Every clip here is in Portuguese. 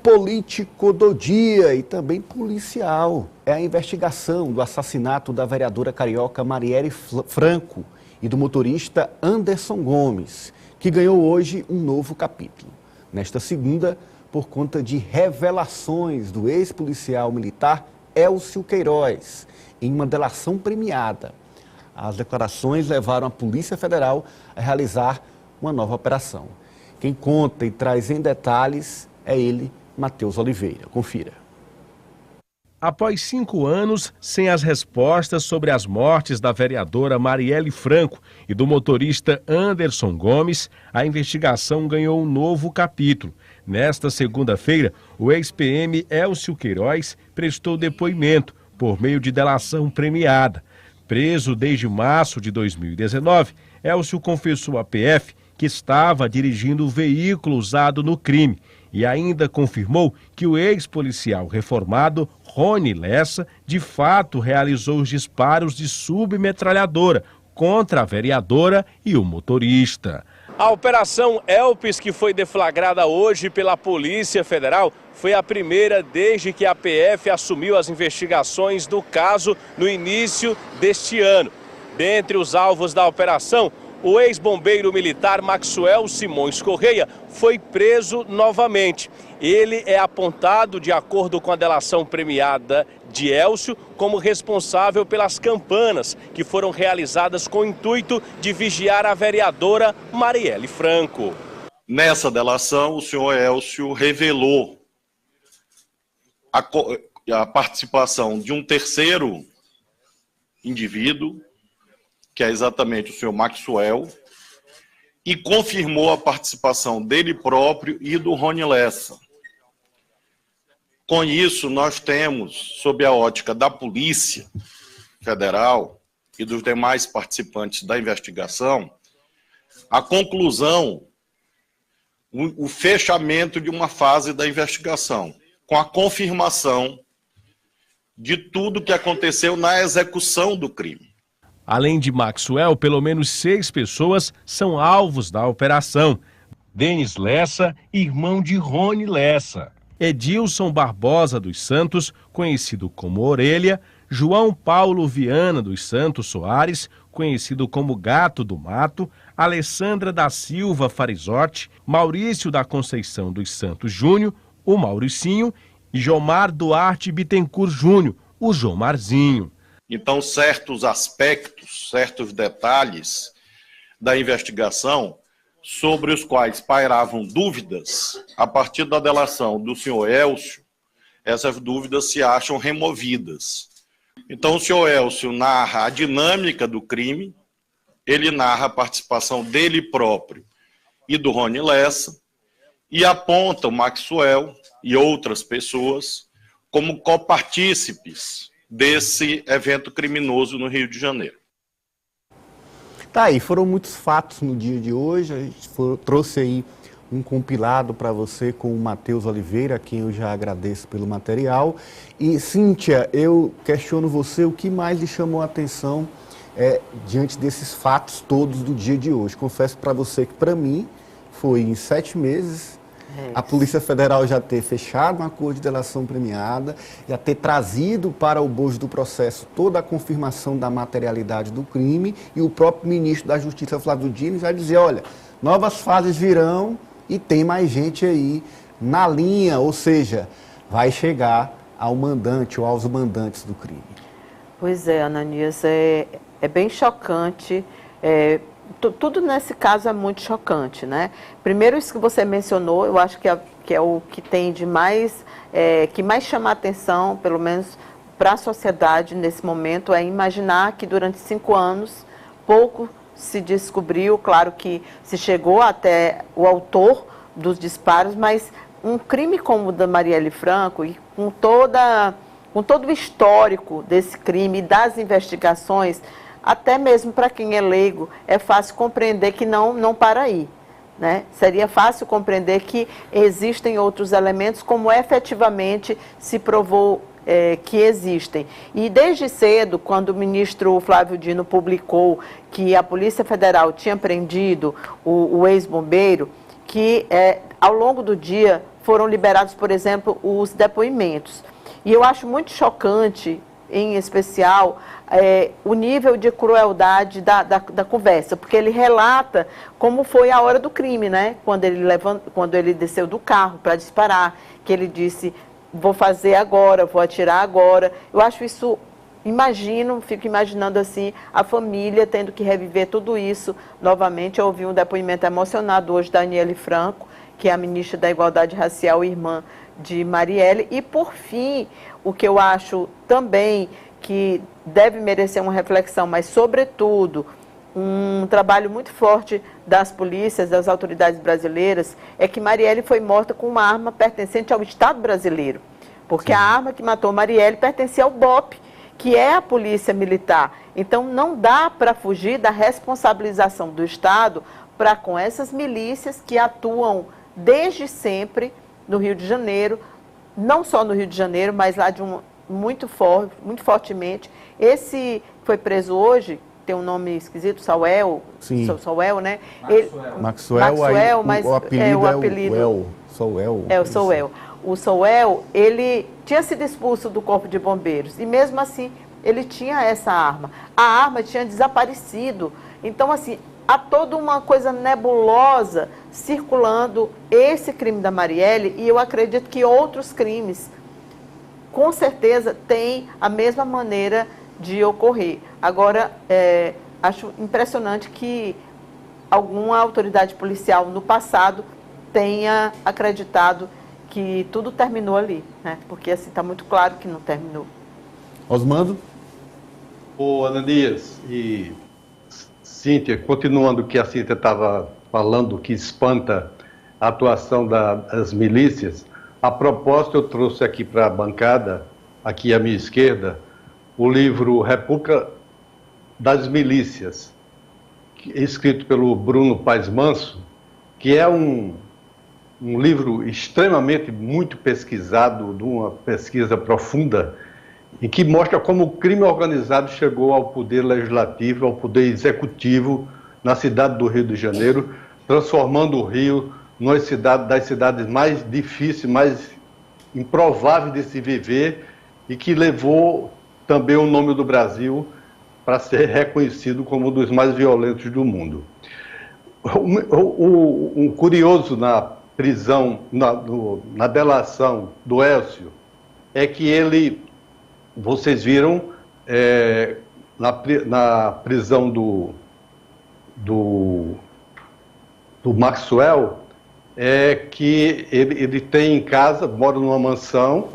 Político do dia e também policial é a investigação do assassinato da vereadora carioca Marielle Franco e do motorista Anderson Gomes, que ganhou hoje um novo capítulo. Nesta segunda, por conta de revelações do ex-policial militar Élcio Queiroz, em uma delação premiada. As declarações levaram a Polícia Federal a realizar uma nova operação. Quem conta e traz em detalhes é ele, Matheus Oliveira. Confira. Após 5 anos sem as respostas sobre as mortes da vereadora Marielle Franco e do motorista Anderson Gomes, a investigação ganhou um novo capítulo. Nesta segunda-feira, o ex-PM Élcio Queiroz prestou depoimento por meio de delação premiada. Preso desde março de 2019, Élcio confessou à PF que estava dirigindo o veículo usado no crime e ainda confirmou que o ex-policial reformado Rony Lessa de fato realizou os disparos de submetralhadora contra a vereadora e o motorista. A Operação Elpis, que foi deflagrada hoje pela Polícia Federal, foi a primeira desde que a PF assumiu as investigações do caso no início deste ano. Dentre os alvos da operação, o ex-bombeiro militar Maxwell Simões Correia foi preso novamente. Ele é apontado, de acordo com a delação premiada de Élcio, como responsável pelas campanas que foram realizadas com o intuito de vigiar a vereadora Marielle Franco. Nessa delação, o senhor Élcio revelou a participação de um terceiro indivíduo, que é exatamente o senhor Maxwell, e confirmou a participação dele próprio e do Rony Lessa. Com isso, nós temos, sob a ótica da Polícia Federal e dos demais participantes da investigação, a conclusão, o fechamento de uma fase da investigação, com a confirmação de tudo que aconteceu na execução do crime. Além de Maxwell, pelo menos 6 pessoas são alvos da operação. Denis Lessa, irmão de Rony Lessa. Edilson Barbosa dos Santos, conhecido como Orelha. João Paulo Viana dos Santos Soares, conhecido como Gato do Mato. Alessandra da Silva Farizotti. Maurício da Conceição dos Santos Júnior, o Mauricinho. E Jomar Duarte Bittencourt Júnior, o Jomarzinho. Então, certos aspectos, certos detalhes da investigação sobre os quais pairavam dúvidas, a partir da delação do senhor Élcio, essas dúvidas se acham removidas. Então, o senhor Élcio narra a dinâmica do crime, ele narra a participação dele próprio e do Rony Lessa, e aponta o Maxwell e outras pessoas como copartícipes desse evento criminoso no Rio de Janeiro. Tá aí, foram muitos fatos no dia de hoje, a gente trouxe aí um compilado para você com o Matheus Oliveira, a quem eu já agradeço pelo material. E, Cíntia, eu questiono você, o que mais lhe chamou a atenção diante desses fatos todos do dia de hoje? Confesso para você que, para mim, foi em 7 meses... A Polícia Federal já ter fechado um acordo de delação premiada, já ter trazido para o bojo do processo toda a confirmação da materialidade do crime e o próprio ministro da Justiça, Flávio Dino, já dizer, olha, novas fases virão e tem mais gente aí na linha, ou seja, vai chegar ao mandante ou aos mandantes do crime. Pois é, Ananias, é bem chocante. Tudo nesse caso é muito chocante, né? Primeiro, isso que você mencionou, eu acho que é o que tem de mais, que mais chama a atenção, pelo menos para a sociedade nesse momento, é imaginar que durante 5 anos pouco se descobriu, claro que se chegou até o autor dos disparos, mas um crime como o da Marielle Franco e com todo o histórico desse crime, das investigações, até mesmo para quem é leigo, é fácil compreender que não para aí, né? Seria fácil compreender que existem outros elementos, como efetivamente se provou que existem. E desde cedo, quando o ministro Flávio Dino publicou que a Polícia Federal tinha prendido o ex-bombeiro, que ao longo do dia foram liberados, por exemplo, os depoimentos. E eu acho muito chocante, em especial, o nível de crueldade da conversa, porque ele relata como foi a hora do crime, né? Quando ele desceu do carro para disparar, que ele disse, vou fazer agora, vou atirar agora. Eu acho isso, fico imaginando assim, a família tendo que reviver tudo isso novamente. Eu ouvi um depoimento emocionado hoje da Aniele Franco, que é a ministra da Igualdade Racial e irmã de Marielle. E, por fim, o que eu acho também que deve merecer uma reflexão, mas, sobretudo, um trabalho muito forte das polícias, das autoridades brasileiras, é que Marielle foi morta com uma arma pertencente ao Estado brasileiro. Porque a arma que matou Marielle pertencia ao BOP, que é a polícia militar. Então, não dá para fugir da responsabilização do Estado para com essas milícias que atuam desde sempre no Rio de Janeiro, não só no Rio de Janeiro, mas lá muito fortemente. Esse foi preso hoje, tem um nome esquisito, Sauel, Sauel, né? Maxwell, mas o apelido é o Sauel. É o Sauel. O Sauel, ele tinha sido expulso do Corpo de Bombeiros e mesmo assim ele tinha essa arma. A arma tinha desaparecido. Então, assim, há toda uma coisa nebulosa circulando esse crime da Marielle e eu acredito que outros crimes, com certeza, têm a mesma maneira de ocorrer. Agora, acho impressionante que alguma autoridade policial no passado tenha acreditado que tudo terminou ali, né? Porque assim está muito claro que não terminou. Osmando? Ô, Ananias e Cíntia, continuando o que a Cíntia estava falando, que espanta a atuação das milícias, a propósito eu trouxe aqui para a bancada, aqui à minha esquerda, o livro República das Milícias, escrito pelo Bruno Paes Manso, que é um livro extremamente muito pesquisado, de uma pesquisa profunda, e que mostra como o crime organizado chegou ao poder legislativo, ao poder executivo na cidade do Rio de Janeiro, transformando o Rio numa das cidades mais difíceis, mais improváveis de se viver e que levou também o nome do Brasil para ser reconhecido como um dos mais violentos do mundo. Um curioso na prisão, na delação do Elcio, é que ele, vocês viram, na prisão do Maxwell, que ele tem em casa, mora numa mansão,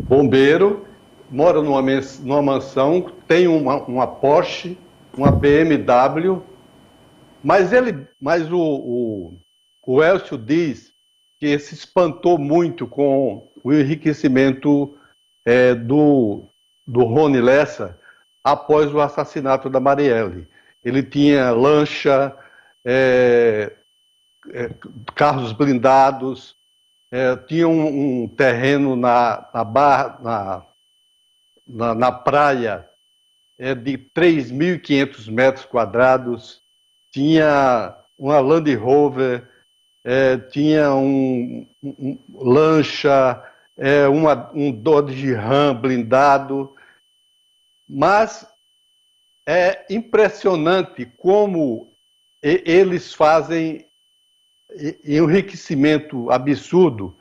bombeiro, mora numa mansão, tem uma Porsche, uma BMW, mas o Elcio diz que se espantou muito com o enriquecimento do Rony Lessa após o assassinato da Marielle. Ele tinha lancha, carros blindados, tinha um terreno na praia de 3.500 metros quadrados, tinha uma Land Rover, tinha lancha, um Dodge Ram blindado. Mas é impressionante como eles fazem enriquecimento absurdo.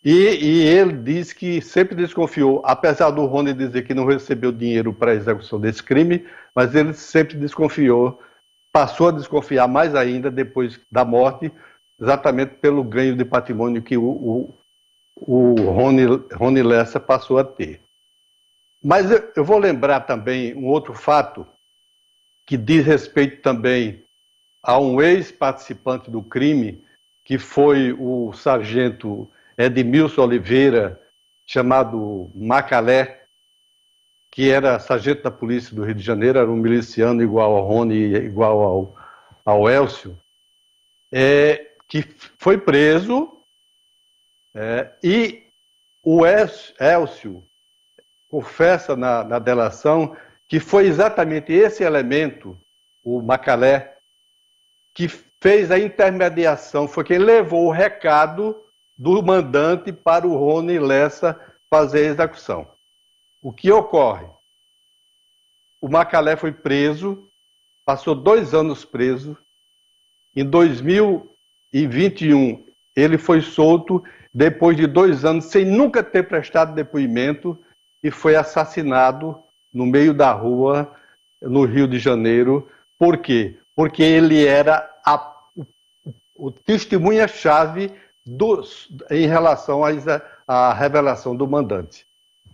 E ele diz que sempre desconfiou, apesar do Rony dizer que não recebeu dinheiro para a execução desse crime, mas ele sempre desconfiou, passou a desconfiar mais ainda depois da morte, exatamente pelo ganho de patrimônio que o Rony Lessa passou a ter. Mas eu vou lembrar também um outro fato que diz respeito também a um ex-participante do crime, que foi o sargento Edmilson Oliveira, chamado Macalé, que era sargento da polícia do Rio de Janeiro, era um miliciano igual ao Rony, igual ao Elcio, que foi preso, e o Elcio confessa na delação que foi exatamente esse elemento, o Macalé, que fez a intermediação, foi quem levou o recado do mandante para o Rony Lessa fazer a execução. O que ocorre? O Macalé foi preso, passou 2 anos preso. Em 2021, ele foi solto depois de 2 anos, sem nunca ter prestado depoimento, e foi assassinado no meio da rua, no Rio de Janeiro. Por quê? Porque ele era o testemunha-chave em relação à revelação do mandante.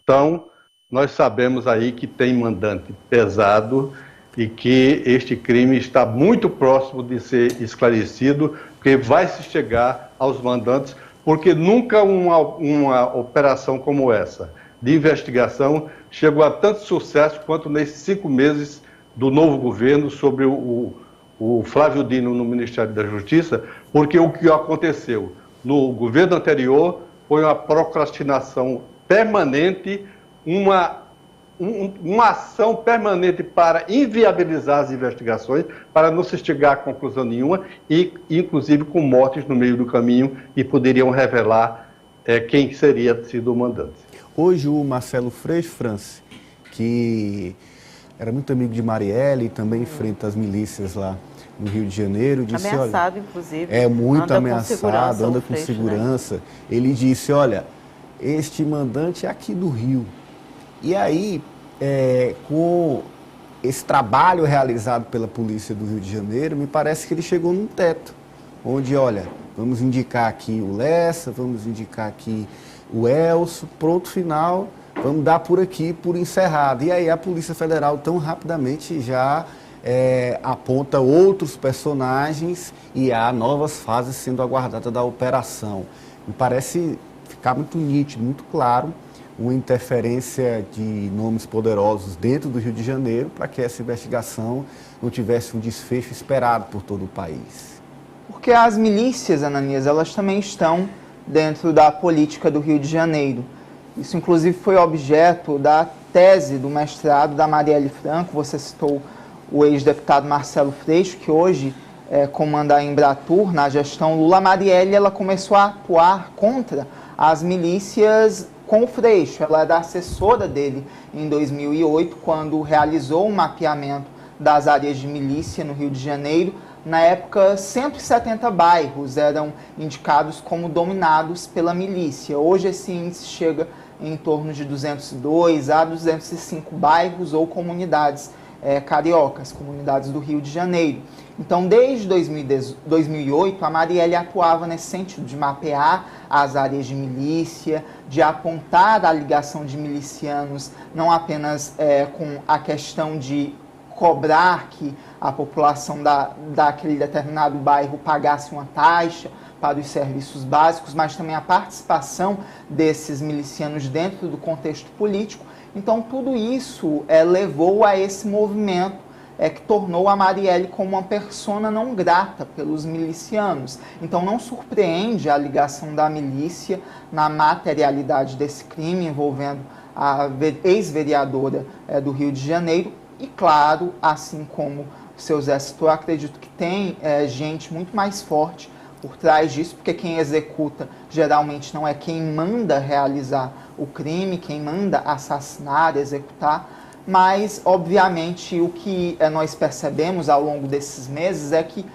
Então, nós sabemos aí que tem mandante pesado e que este crime está muito próximo de ser esclarecido, porque vai se chegar aos mandantes, porque nunca uma operação como essa, de investigação, chegou a tanto sucesso quanto nesses 5 meses do novo governo sobre o Flávio Dino no Ministério da Justiça, porque o que aconteceu no governo anterior foi uma procrastinação permanente, uma ação permanente para inviabilizar as investigações, para não se chegar a conclusão nenhuma, e inclusive com mortes no meio do caminho, e poderiam revelar quem seria sido o mandante. Hoje o Marcelo Freixo, Franci, que era muito amigo de Marielle e também enfrenta as milícias lá no Rio de Janeiro, disse, ameaçado, olha, inclusive. é muito anda ameaçado, anda com Freixo, segurança. né? Ele disse, olha, este mandante é aqui do Rio. E aí, com esse trabalho realizado pela polícia do Rio de Janeiro, me parece que ele chegou num teto, onde, olha, vamos indicar aqui o Lessa, vamos indicar aqui o Elcio, pronto, final, vamos dar por aqui, por encerrado. E aí a Polícia Federal tão rapidamente já aponta outros personagens e há novas fases sendo aguardadas da operação. Me parece ficar muito nítido, muito claro, uma interferência de nomes poderosos dentro do Rio de Janeiro para que essa investigação não tivesse um desfecho esperado por todo o país. Porque as milícias, Ananias, elas também estão dentro da política do Rio de Janeiro. Isso, inclusive, foi objeto da tese do mestrado da Marielle Franco. Você citou o ex-deputado Marcelo Freixo, que hoje comanda a Embratur na gestão Lula. Marielle, ela começou a atuar contra as milícias com o Freixo. Ela era assessora dele em 2008, quando realizou um mapeamento das áreas de milícia no Rio de Janeiro. Na época, 170 bairros eram indicados como dominados pela milícia. Hoje esse índice chega em torno de 202 a 205 bairros ou comunidades cariocas, comunidades do Rio de Janeiro. Então, desde 2008, a Marielle atuava nesse sentido de mapear as áreas de milícia, de apontar a ligação de milicianos, não apenas com a questão de cobrar que a população daquele determinado bairro pagasse uma taxa para os serviços básicos, mas também a participação desses milicianos dentro do contexto político. Então, tudo isso levou a esse movimento que tornou a Marielle como uma persona não grata pelos milicianos. Então, não surpreende a ligação da milícia na materialidade desse crime envolvendo a ex-vereadora do Rio de Janeiro. E, claro, assim como o seu Zé citou, eu acredito que tem gente muito mais forte por trás disso, porque quem executa geralmente não é quem manda realizar o crime, quem manda assassinar, executar, mas, obviamente, o que nós percebemos ao longo desses meses é que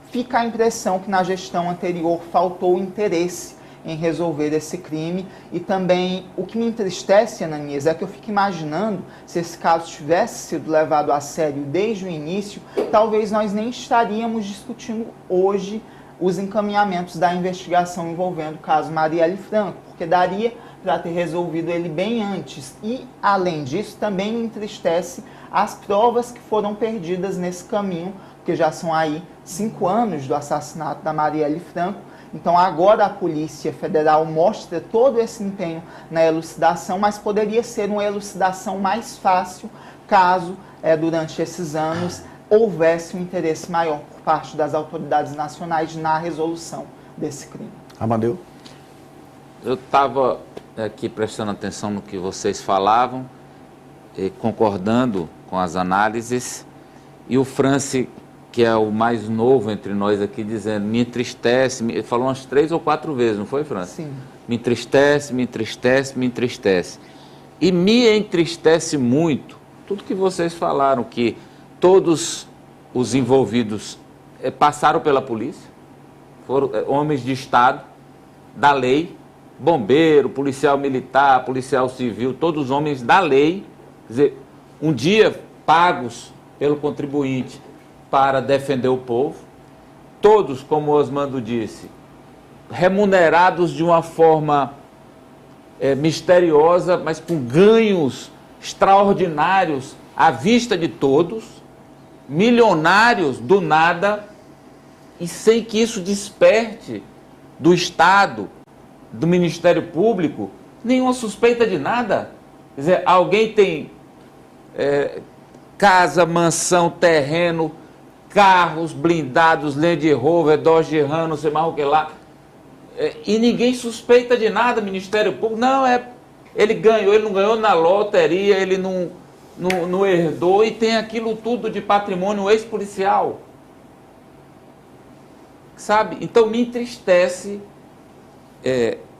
fica a impressão que na gestão anterior faltou interesse em resolver esse crime. E também o que me entristece, Ananias, é que eu fico imaginando, se esse caso tivesse sido levado a sério desde o início, talvez nós nem estaríamos discutindo hoje os encaminhamentos da investigação envolvendo o caso Marielle Franco, porque daria para ter resolvido ele bem antes. E, além disso, também me entristece as provas que foram perdidas nesse caminho, porque já são aí 5 anos do assassinato da Marielle Franco. Então, agora a Polícia Federal mostra todo esse empenho na elucidação, mas poderia ser uma elucidação mais fácil caso, durante esses anos, houvesse um interesse maior por parte das autoridades nacionais na resolução desse crime. Amadeu? Eu estava aqui prestando atenção no que vocês falavam, concordando com as análises, e o Franci que é o mais novo entre nós aqui, dizendo, me entristece, ele falou umas 3 ou 4 vezes, não foi, França? Sim. Me entristece, me entristece, me entristece. E me entristece muito tudo que vocês falaram, que todos os envolvidos passaram pela polícia, foram homens de Estado, da lei, bombeiro, policial militar, policial civil, todos homens da lei, quer dizer, um dia pagos pelo contribuinte para defender o povo, todos, como o Osmando disse, remunerados de uma forma misteriosa, mas com ganhos extraordinários à vista de todos, milionários do nada, e sem que isso desperte do Estado, do Ministério Público, nenhuma suspeita de nada. Quer dizer, alguém tem casa, mansão, terreno, carros blindados, Land Rover, Dodge Ram, não sei mais o que lá, e ninguém suspeita de nada, Ministério Público. Não, ele ganhou, ele não ganhou na loteria, ele não herdou, e tem aquilo tudo de patrimônio ex-policial. Sabe? Então me entristece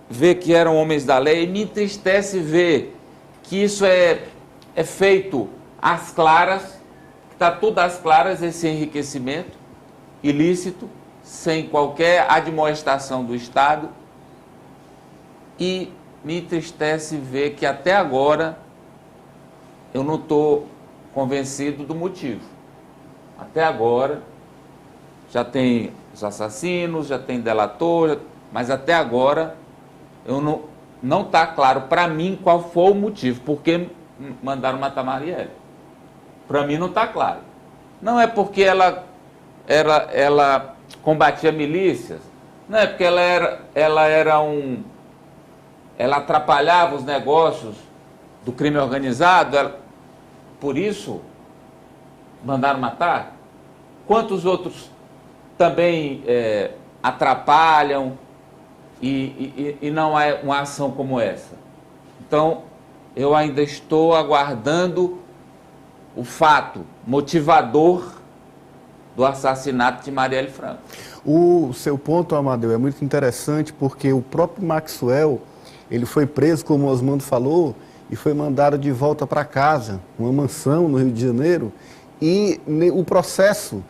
ver que eram homens da lei, me entristece ver que isso é feito às claras, que está tudo às claras, esse enriquecimento ilícito, sem qualquer admoestação do Estado, e me entristece ver que até agora eu não estou convencido do motivo. Até agora já tem os assassinos, já tem delator, mas até agora eu não está claro para mim qual foi o motivo, porque mandaram matar Marielle. Para mim não está claro. Não é porque ela combatia milícias, não é porque ela atrapalhava os negócios do crime organizado, por isso mandaram matar. Quantos outros também atrapalham e não há uma ação como essa? Então, eu ainda estou aguardando o fato motivador do assassinato de Marielle Franco. O seu ponto, Amadeu, é muito interessante porque o próprio Maxwell, ele foi preso, como o Osmando falou, e foi mandado de volta para casa, uma mansão no Rio de Janeiro, e o processo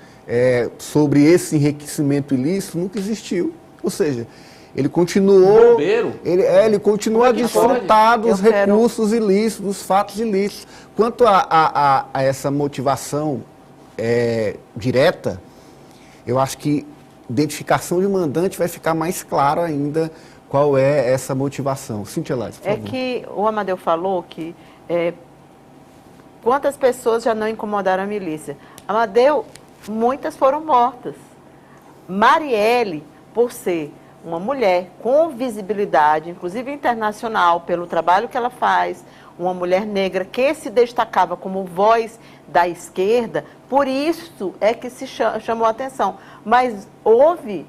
sobre esse enriquecimento ilícito nunca existiu. Ou seja, ele continuou... Ele continua a desfrutar dos recursos ilícitos, dos fatos ilícitos. Quanto a essa motivação direta, eu acho que identificação de mandante vai ficar mais claro ainda qual é essa motivação. Cíntia Laís, por favor. Que o Amadeu falou que quantas pessoas já não incomodaram a milícia. Amadeu, muitas foram mortas. Marielle, por ser uma mulher com visibilidade, inclusive internacional, pelo trabalho que ela faz, uma mulher negra que se destacava como voz da esquerda, por isso é que se chamou a atenção. Mas houve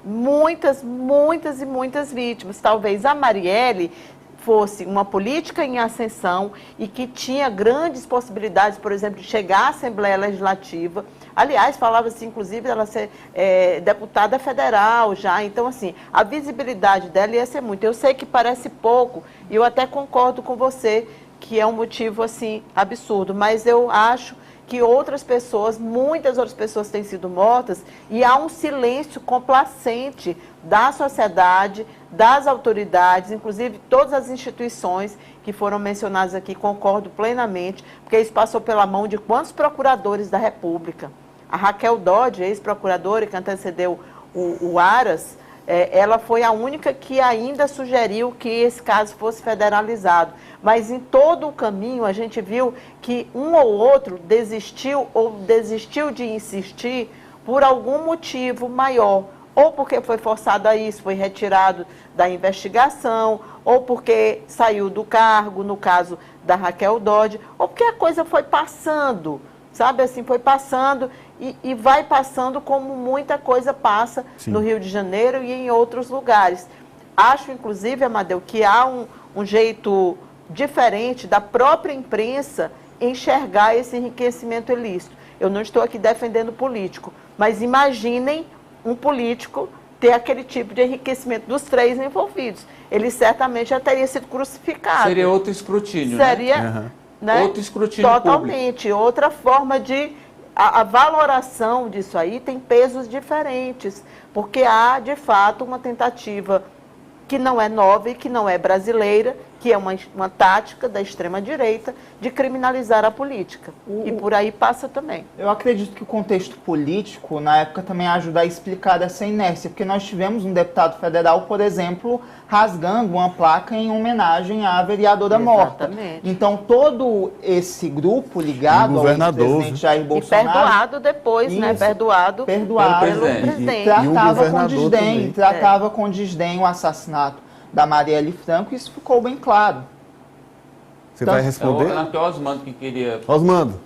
muitas e muitas vítimas. Talvez a Marielle fosse uma política em ascensão e que tinha grandes possibilidades, por exemplo, de chegar à Assembleia Legislativa. Aliás, falava-se, inclusive, dela ser deputada federal já. Então, assim, a visibilidade dela ia ser muito. Eu sei que parece pouco, e eu até concordo com você que é um motivo, assim, absurdo, mas eu acho que outras pessoas, muitas outras pessoas têm sido mortas, e há um silêncio complacente da sociedade, das autoridades, inclusive todas as instituições que foram mencionadas aqui, concordo plenamente, porque isso passou pela mão de quantos procuradores da República. A Raquel Dodge, ex-procuradora que antecedeu o Aras, ela foi a única que ainda sugeriu que esse caso fosse federalizado. Mas em todo o caminho a gente viu que um ou outro desistiu de insistir por algum motivo maior. Ou porque foi forçado a isso, foi retirado da investigação, ou porque saiu do cargo, no caso da Raquel Dodge, ou porque a coisa foi passando, sabe assim, foi passando e vai passando como muita coisa passa no Rio de Janeiro e em outros lugares. Acho, inclusive, Amadeu, que há um jeito diferente da própria imprensa enxergar esse enriquecimento ilícito. Eu não estou aqui defendendo político, mas imaginem um político ter aquele tipo de enriquecimento dos 3 envolvidos. Ele certamente já teria sido crucificado. Seria outro escrutínio, Seria, né? né? Outro escrutínio totalmente, público. Outra forma de... A valoração disso aí tem pesos diferentes, porque há, de fato, uma tentativa que não é nova e que não é brasileira, que é uma tática da extrema-direita de criminalizar a política. E por aí passa também. Eu acredito que o contexto político, na época, também ajuda a explicar essa inércia, porque nós tivemos um deputado federal, por exemplo, rasgando uma placa em homenagem à vereadora morta. Então, todo esse grupo ligado ao ex-presidente Jair Bolsonaro... E perdoado depois, né? Perdoado pelo presidente. Tratava com desdém o assassinato da Marielle Franco, isso ficou bem claro. Você vai responder? É o Osmando que queria... Osmando.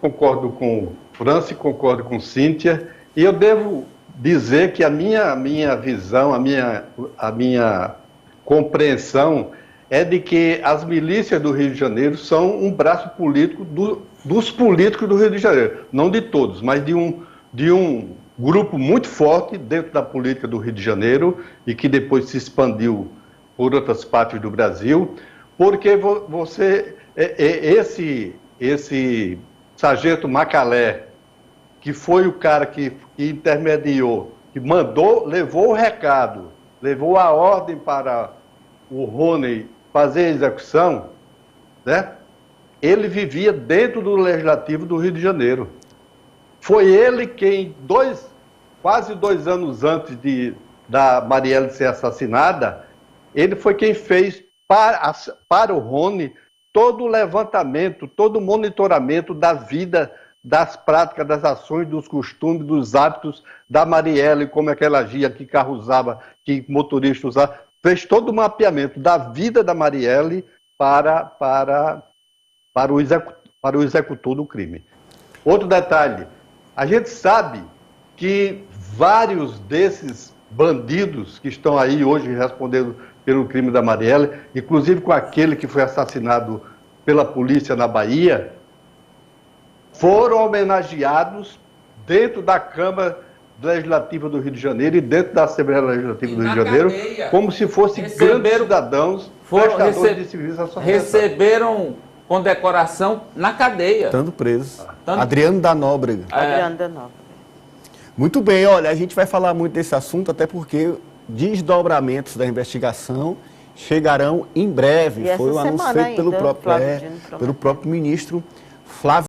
Concordo com Franci, concordo com Cíntia, e eu devo dizer que a minha visão, a minha compreensão é de que as milícias do Rio de Janeiro são um braço político dos políticos do Rio de Janeiro. Não de todos, mas de um grupo muito forte dentro da política do Rio de Janeiro e que depois se expandiu por outras partes do Brasil, porque esse sargento Macalé, que foi o cara que intermediou, que levou o recado, levou a ordem para o Rony fazer a execução, né? Ele vivia dentro do Legislativo do Rio de Janeiro. Foi ele quem, quase 2 anos antes da Marielle ser assassinada, ele foi quem fez para o Rony todo o levantamento, todo o monitoramento da vida, das práticas, das ações, dos costumes, dos hábitos da Marielle, como é que ela agia, que carro usava, que motorista usava. Fez todo o mapeamento da vida da Marielle para o executor do crime. Outro detalhe, a gente sabe que vários desses bandidos que estão aí hoje respondendo pelo crime da Marielle, inclusive com aquele que foi assassinado pela polícia na Bahia, foram homenageados dentro da Câmara Legislativa do Rio de Janeiro e dentro da Assembleia Legislativa do Rio de Janeiro, como se fossem grandes cidadãos, prestadores de serviço à sociedade. Receberam condecoração na cadeia. Estando presos. Adriano da Nóbrega. Adriano da Nóbrega. Muito bem, olha, a gente vai falar muito desse assunto, até porque desdobramentos da investigação chegarão em breve. Foi um anúncio feito pelo próprio ministro Flávio